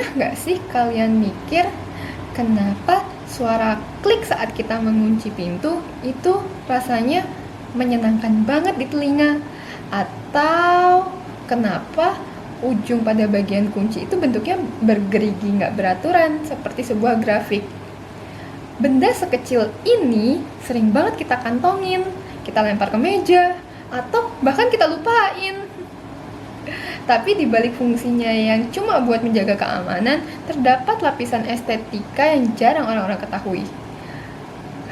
Pernah nggak sih kalian mikir kenapa suara klik saat kita mengunci pintu itu rasanya menyenangkan banget di telinga? Atau kenapa ujung pada bagian kunci itu bentuknya bergerigi nggak beraturan seperti sebuah grafik? Benda sekecil ini sering banget kita kantongin, kita lempar ke meja, atau bahkan kita lupain. Tapi di balik fungsinya yang cuma buat menjaga keamanan, terdapat lapisan estetika yang jarang orang-orang ketahui.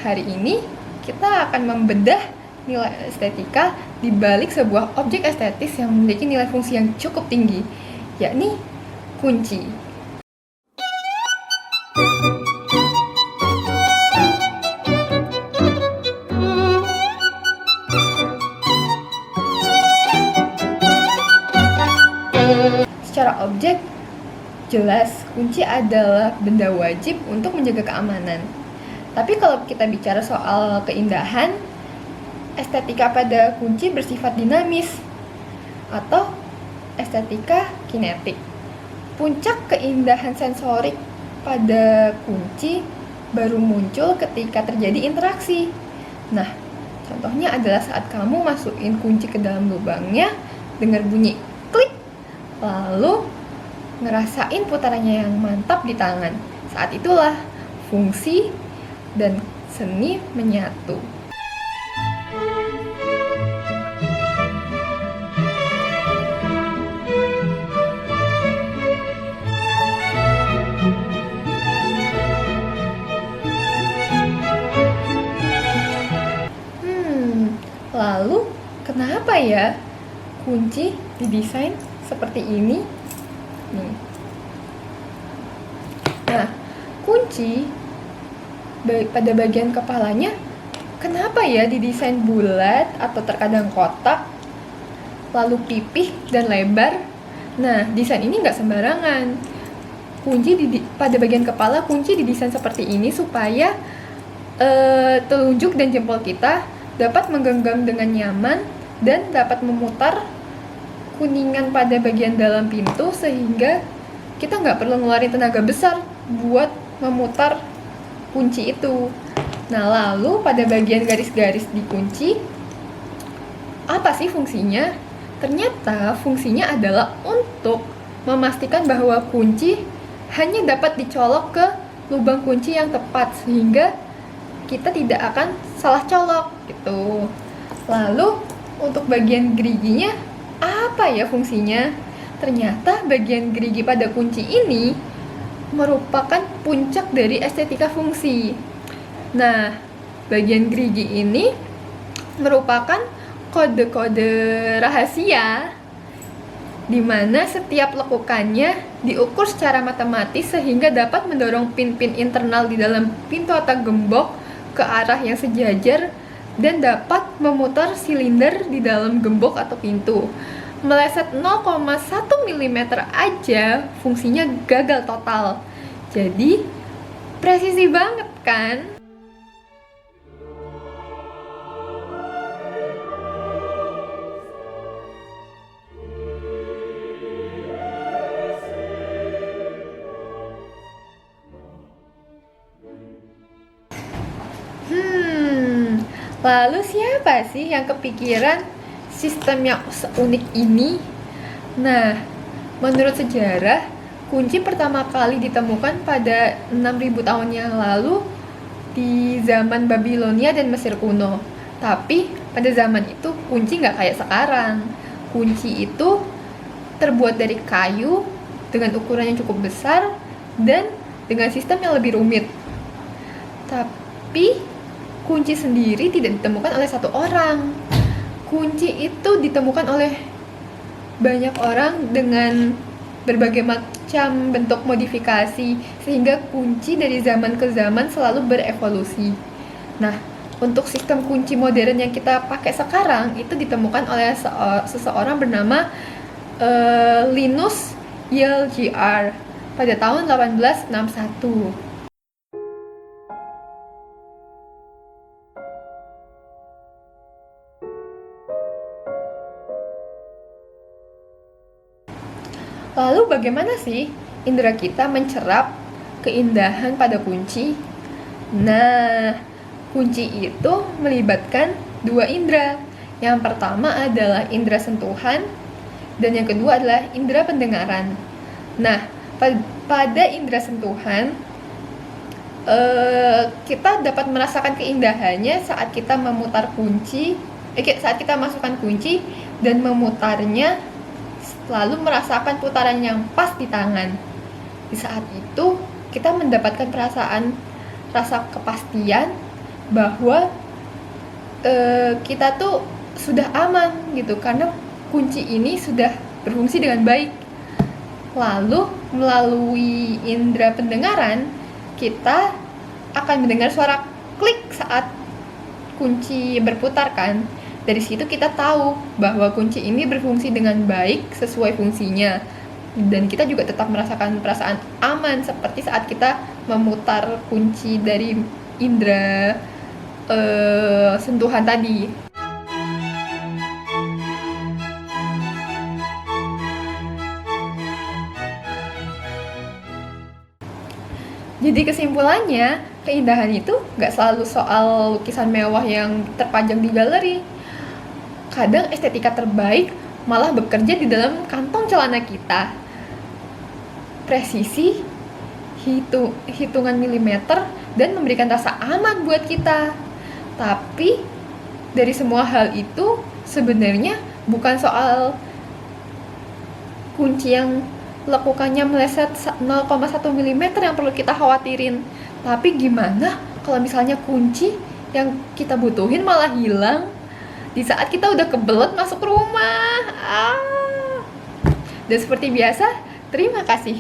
Hari ini kita akan membedah nilai estetika di balik sebuah objek estetis yang memiliki nilai fungsi yang cukup tinggi, yakni kunci. Secara objek, jelas kunci adalah benda wajib untuk menjaga keamanan. Tapi kalau kita bicara soal keindahan, estetika pada kunci bersifat dinamis atau estetika kinetik. Puncak keindahan sensorik pada kunci baru muncul ketika terjadi interaksi. Nah, contohnya adalah saat kamu masukin kunci ke dalam lubangnya, dengar bunyi klik, lalu ngerasain putarannya yang mantap di tangan. Saat itulah fungsi dan seni menyatu. Lalu kenapa ya kunci didesain seperti ini? Nah, kunci pada bagian kepalanya kenapa ya didesain bulat atau terkadang kotak, lalu pipih dan lebar? Nah, desain ini nggak sembarangan. Pada bagian kepala kunci didesain seperti ini supaya telunjuk dan jempol kita dapat menggenggam dengan nyaman dan dapat memutar kuningan pada bagian dalam pintu sehingga kita nggak perlu ngeluarin tenaga besar buat memutar kunci itu. Nah, lalu pada bagian garis-garis di kunci, apa sih fungsinya? Ternyata fungsinya adalah untuk memastikan bahwa kunci hanya dapat dicolok ke lubang kunci yang tepat sehingga kita tidak akan salah colok gitu. Lalu untuk bagian geriginya apa ya fungsinya? Ternyata bagian gerigi pada kunci ini merupakan puncak dari estetika fungsi. Nah, bagian gerigi ini merupakan kode-kode rahasia di mana setiap lekukannya diukur secara matematis sehingga dapat mendorong pin-pin internal di dalam pintu atau gembok ke arah yang sejajar dan dapat memutar silinder di dalam gembok atau pintu. Meleset 0,1 mm aja fungsinya gagal total. Jadi presisi banget kan? Lalu siapa sih yang kepikiran sistem yang seunik ini? Nah, menurut sejarah, kunci pertama kali ditemukan pada 6.000 tahun yang lalu di zaman Babilonia dan Mesir kuno. Tapi pada zaman itu kunci nggak kayak sekarang. Kunci itu terbuat dari kayu dengan ukuran yang cukup besar dan dengan sistem yang lebih rumit. Tapi kunci sendiri tidak ditemukan oleh satu orang. Kunci itu ditemukan oleh banyak orang dengan berbagai macam bentuk modifikasi sehingga kunci dari zaman ke zaman selalu berevolusi. Nah, untuk sistem kunci modern yang kita pakai sekarang itu ditemukan oleh seseorang bernama Linus Yale Jr. pada tahun 1861. Lalu bagaimana sih indera kita mencerap keindahan pada kunci. Nah, kunci itu melibatkan dua indera. Yang pertama adalah indera sentuhan, dan yang kedua adalah indera pendengaran. Nah, pada indera sentuhan, kita dapat merasakan keindahannya saat kita memutar kunci, saat kita masukkan kunci dan memutarnya, lalu merasakan putaran yang pas di tangan. Di saat itu, kita mendapatkan rasa kepastian bahwa kita tuh sudah aman gitu, karena kunci ini sudah berfungsi dengan baik. Lalu melalui indera pendengaran, kita akan mendengar suara klik saat kunci berputar kan. Dari situ kita tahu bahwa kunci ini berfungsi dengan baik sesuai fungsinya, dan kita juga tetap merasakan perasaan aman seperti saat kita memutar kunci dari indera sentuhan tadi. Jadi kesimpulannya, keindahan itu gak selalu soal lukisan mewah yang terpajang di galeri. Kadang estetika terbaik malah bekerja di dalam kantong celana kita. Presisi, hitungan milimeter, dan memberikan rasa aman buat kita. Tapi dari semua hal itu sebenarnya bukan soal kunci yang lekukannya meleset 0,1 mm yang perlu kita khawatirin. Tapi gimana kalau misalnya kunci yang kita butuhin malah hilang di saat kita udah kebelet masuk rumah? Dan seperti biasa, terima kasih.